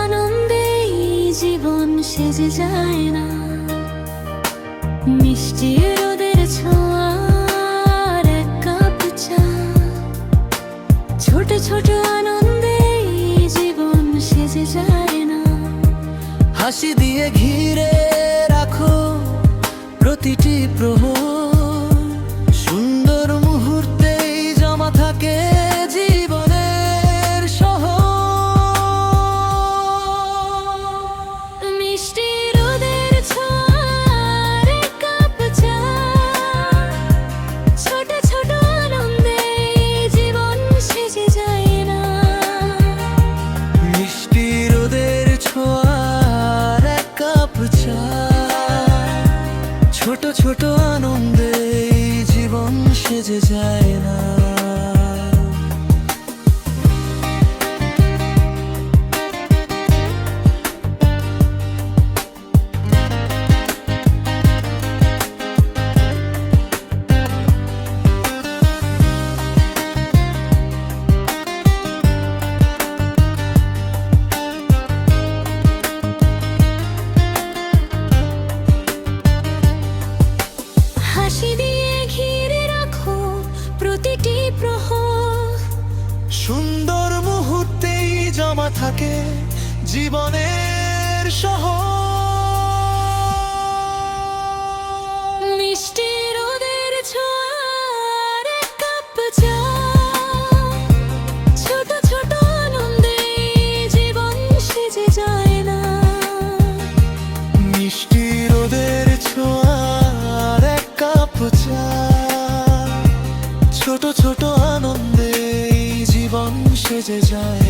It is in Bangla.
আনন্দেই জীবন সেজে যায় না। মিষ্টি রোদের ছোঁয়ার এক কাপ চা, ছোট ছোট আনন্দেই জীবন সেজে যায় না। হাসি দিয়ে ঘিরে রাখো প্রতিটি প্রহর, সুন্দর মুহূর্তেই জমা থাকে জীবনের শহর। মিষ্টি রোদের ছোঁয়ার এক কাপ চা, ছোট ছোট আনন্দেই জীবন সেজে যায় না। মিষ্টি রোদের ছোঁয়ার এক কাপ চা, ছোট ছোট আনন্দে জীবন সেজে যায় না। হাসি দিয়ে ঘিরে রাখো প্রতিটি প্রহর, সুন্দর মুহূর্তেই জমা থাকে জীবনের শহর। মিষ্টি রোদের ছোঁয়ার এক কাপ চা, ছোট ছোট আনন্দেই জীবন সেজে যায় না। মিষ্টি রোদের ছোঁয়ার এক কাপ চা, ছোট ছোট আনন্দে জীবন সেজে যায়।